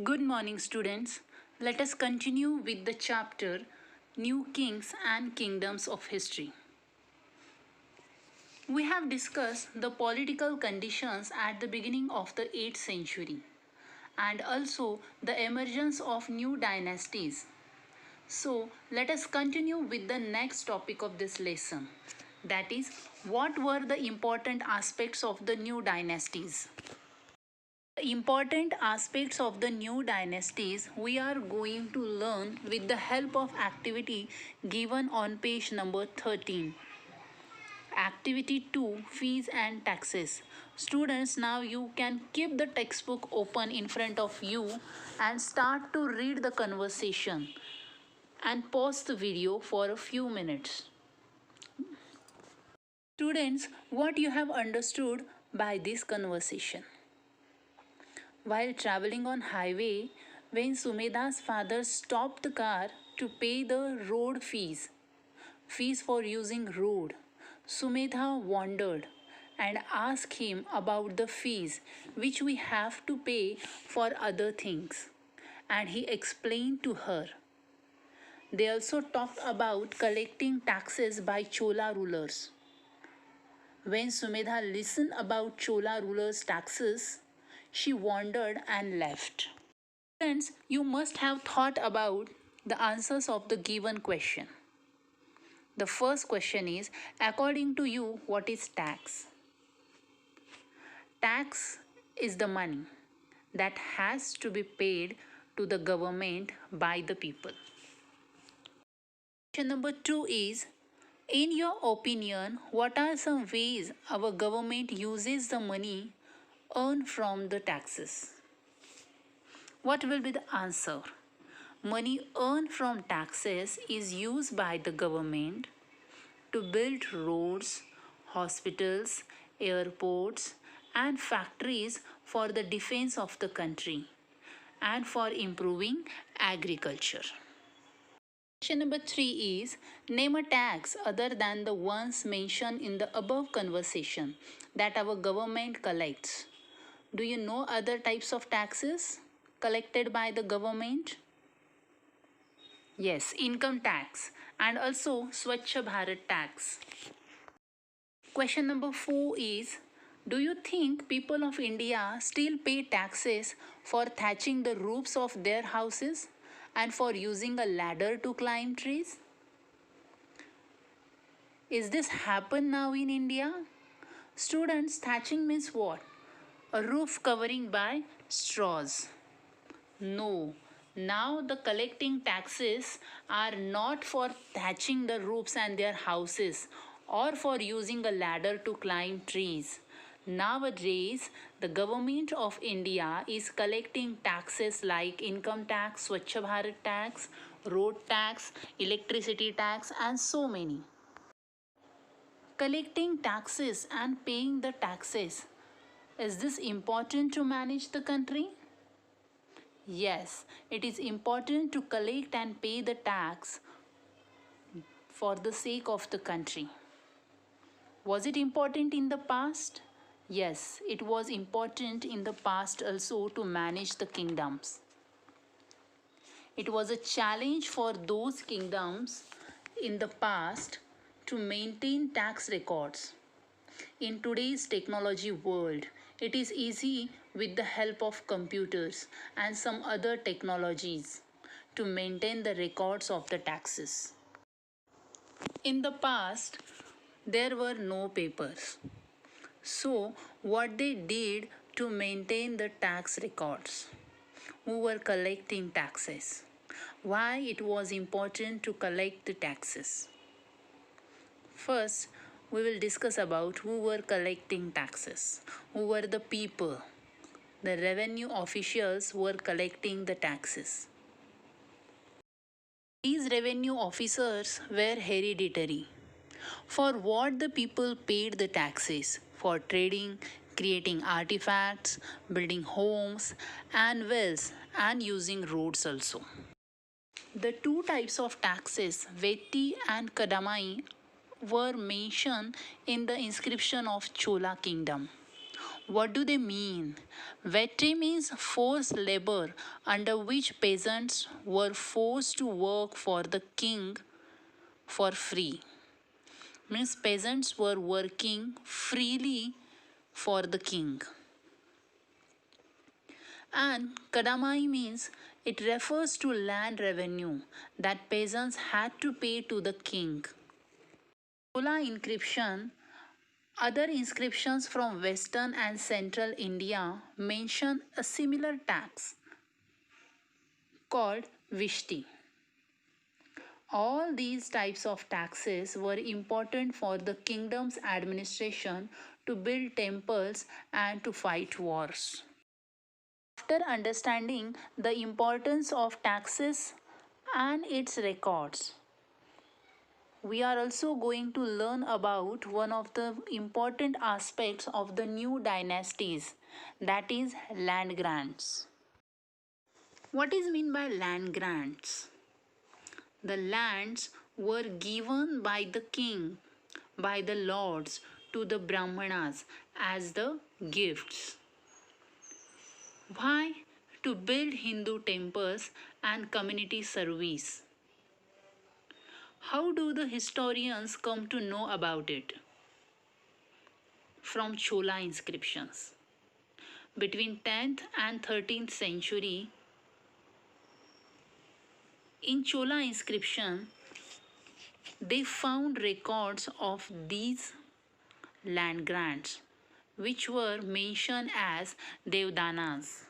Good morning, students. Let us continue with the chapter New Kings and Kingdoms of History. We have discussed the political conditions at the beginning of the 8th century and also the emergence of new dynasties. So, let us continue with the next topic of this lesson, that is, what were the important aspects of the new dynasties? The important aspects of the new dynasties we are going to learn with the help of activity given on page number 13. Activity 2, Fees and Taxes. Students, now you can keep the textbook open in front of you and start to read the conversation and pause the video for a few minutes. Students, what you have understood by this conversation? While traveling on highway, when Sumedha's father stopped the car to pay the road fees for using road, Sumedha wondered and asked him about the fees which we have to pay for other things, and he explained to her. They also talked about collecting taxes by Chola rulers. When Sumedha listened about Chola rulers' taxes, she wondered and left. Friends, you must have thought about the answers of the given question. The first question is, according to you, what is tax? Tax is the money that has to be paid to the government by the people. Question number 2 is, in your opinion, what are some ways our government uses the money earned from the taxes? What will be the answer? Money earned from taxes is used by the government to build roads, hospitals, airports, and factories for the defense of the country and for improving agriculture. Question number 3 is, name a tax other than the ones mentioned in the above conversation that our government collects. Do you know other types of taxes collected by the government? Yes, income tax and also Swachh Bharat tax. Question number 4 is, do you think people of India still pay taxes for thatching the roofs of their houses and for using a ladder to climb trees? Is this happen now in India? Students, thatching means what? A roof covering by straws. No. Now the collecting taxes are not for thatching the roofs and their houses or for using a ladder to climb trees. Nowadays, the government of India is collecting taxes like income tax, Swachh Bharat tax, road tax, electricity tax, and so many. Collecting taxes and paying the taxes, is this important to manage the country? Yes, it is important to collect and pay the tax for the sake of the country. Was it important in the past? Yes, it was important in the past also to manage the kingdoms. It was a challenge for those kingdoms in the past to maintain tax records. In today's technology world, it is easy with the help of computers and some other technologies to maintain the records of the taxes. In the past, there were no papers. So, what they did to maintain the tax records? Who were collecting taxes? Why it was important to collect the taxes? First, we will discuss about who were collecting taxes. Who were the people? The revenue officials were collecting the taxes. These revenue officers were hereditary. For what the people paid the taxes? For trading, creating artifacts, building homes and wells, and using roads also. The two types of taxes, Vetti and Kadamai, were mentioned in the inscription of Chola kingdom. What do they mean? Vetri means forced labor under which peasants were forced to work for the king for free. Means peasants were working freely for the king. And Kadamai means it refers to land revenue that peasants had to pay to the king. Chola inscription. Other inscriptions from western and central India mention a similar tax called Vishti. All these types of taxes were important for the kingdom's administration to build temples and to fight wars. After understanding the importance of taxes and its records, we are also going to learn about one of the important aspects of the new dynasties, that is land grants. What is meant by land grants? The lands were given by the king, by the lords, to the Brahmanas as the gifts. Why? To build Hindu temples and community service. How do the historians come to know about it? From Chola inscriptions. Between 10th and 13th century, in Chola inscription, they found records of these land grants, which were mentioned as Devdanas.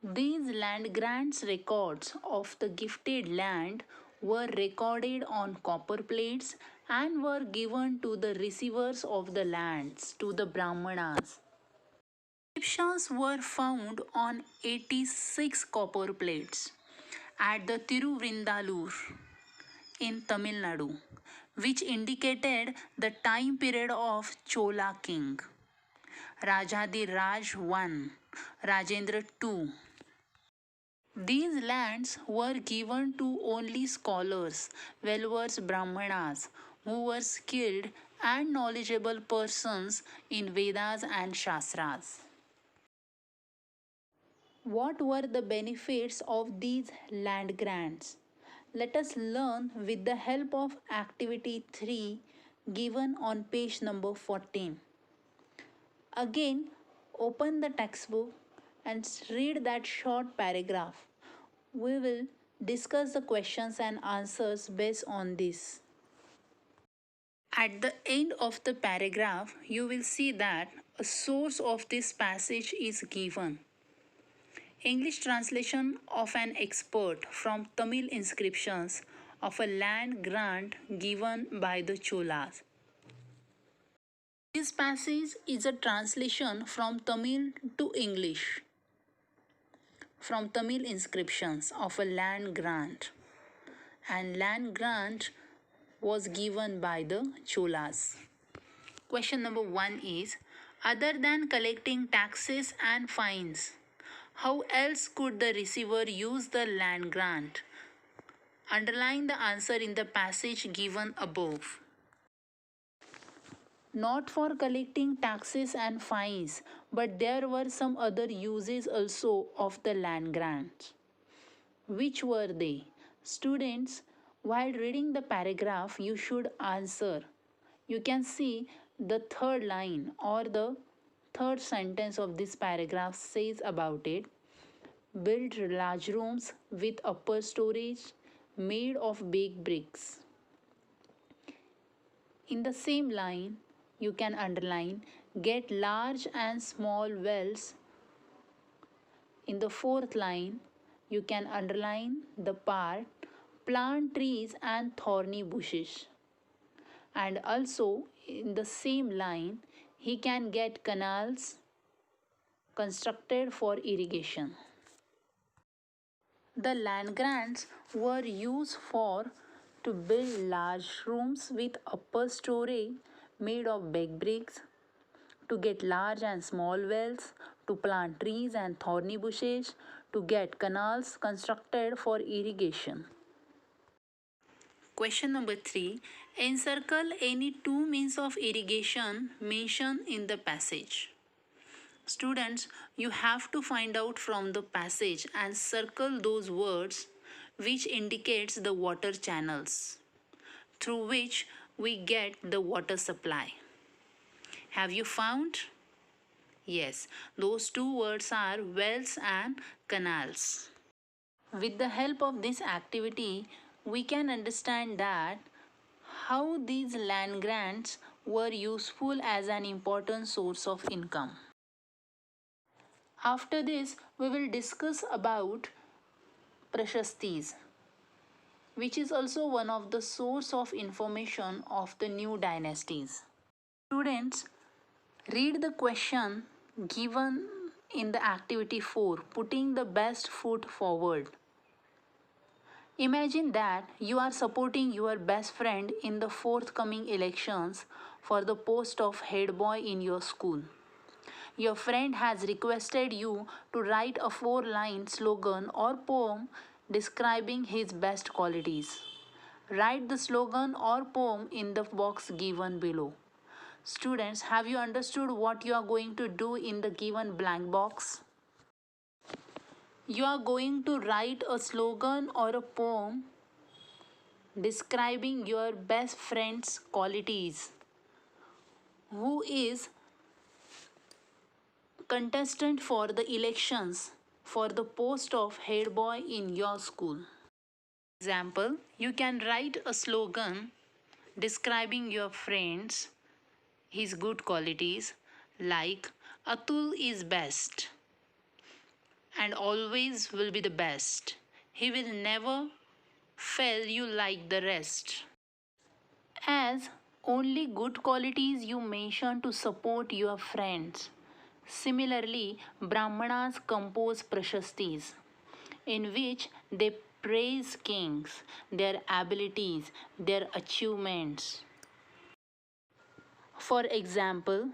These land grants records of the gifted land were recorded on copper plates and were given to the receivers of the lands, to the Brahmanas. Inscriptions were found on 86 copper plates at the Tiruvindalur in Tamil Nadu, which indicated the time period of Chola king, Rajadhiraj I, Rajendra II. These lands were given to only scholars, well-versed Brahmanas, who were skilled and knowledgeable persons in Vedas and Shastras. What were the benefits of these land grants? Let us learn with the help of activity 3 given on page number 14. Again, open the textbook and read that short paragraph. We will discuss the questions and answers based on this. At the end of the paragraph, you will see that a source of this passage is given. English translation of an expert from Tamil inscriptions of a land grant given by the Cholas. This passage is a translation from Tamil to English from Tamil inscriptions of a land grant, and land grant was given by the Cholas. Question number 1 is, other than collecting taxes and fines, how else could the receiver use the land grant? Underline the answer in the passage given above. Not for collecting taxes and fines, but there were some other uses also of the land grant. Which were they? Students, while reading the paragraph, you should answer. You can see the third line or the third sentence of this paragraph says about it. Build large rooms with upper storage made of baked bricks. In the same line, you can underline get large and small wells. In the fourth line, you can underline the part plant trees and thorny bushes. And also in the same line, he can get canals constructed for irrigation. The land grants were used for to build large rooms with upper story made of baked bricks, to get large and small wells, to plant trees and thorny bushes, to get canals constructed for irrigation. Question number 3. Encircle any two means of irrigation mentioned in the passage. Students, you have to find out from the passage and circle those words which indicates the water channels through which we get the water supply. Have you found? Yes, those two words are wells and canals. With the help of this activity, we can understand that how these land grants were useful as an important source of income. After this, we will discuss about Prashastis, which is also one of the source of information of the new dynasties. Students, read the question given in the activity 4, putting the best foot forward. Imagine that you are supporting your best friend in the forthcoming elections for the post of head boy in your school. Your friend has requested you to write a 4-line slogan or poem describing his best qualities. Write the slogan or poem in the box given below. Students, have you understood what you are going to do in the given blank box? You are going to write a slogan or a poem describing your best friend's qualities, who is contestant for the elections for the post of head boy in your school. Example, you can write a slogan describing your friends, his good qualities, like Atul is best and always will be the best. He will never fail you like the rest. As only good qualities you mention to support your friends. Similarly, Brahmanas compose prashastis, in which they praise kings, their abilities, their achievements. For example,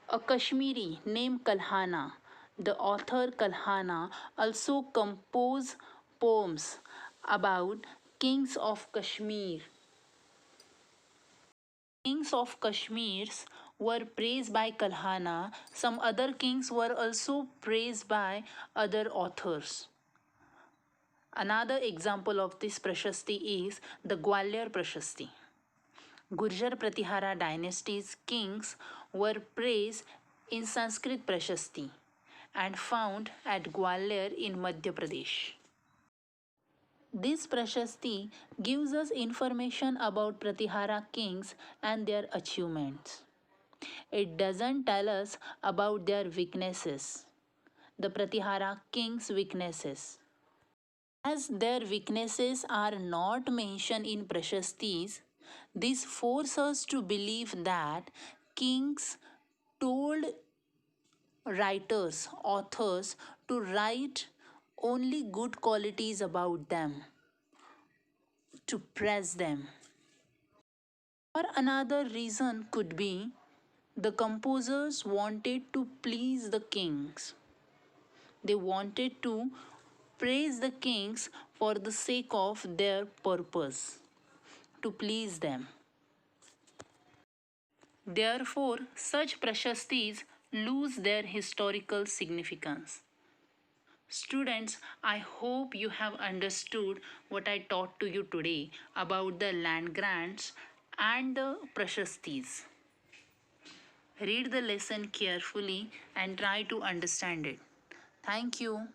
a Kashmiri named Kalhana, the author Kalhana also composed poems about kings of Kashmir. Kings of Kashmir were praised by Kalhana. Some other kings were also praised by other authors. Another example of this Prashasti is the Gwalior Prashasti. Gurjar Pratihara dynasty's kings were praised in Sanskrit Prashasti and found at Gwalior in Madhya Pradesh. This Prashasti gives us information about Pratihara kings and their achievements. It doesn't tell us about their weaknesses, the Pratihara kings' weaknesses. As their weaknesses are not mentioned in Prashastis, this forces us to believe that kings told writers, authors, to write only good qualities about them, to praise them. Or another reason could be the composers wanted to please the kings. They wanted to praise the kings for the sake of their purpose, to please them. Therefore, such prashastis lose their historical significance. Students, I hope you have understood what I taught to you today about the land grants and the prashastis. Read the lesson carefully and try to understand it. Thank you.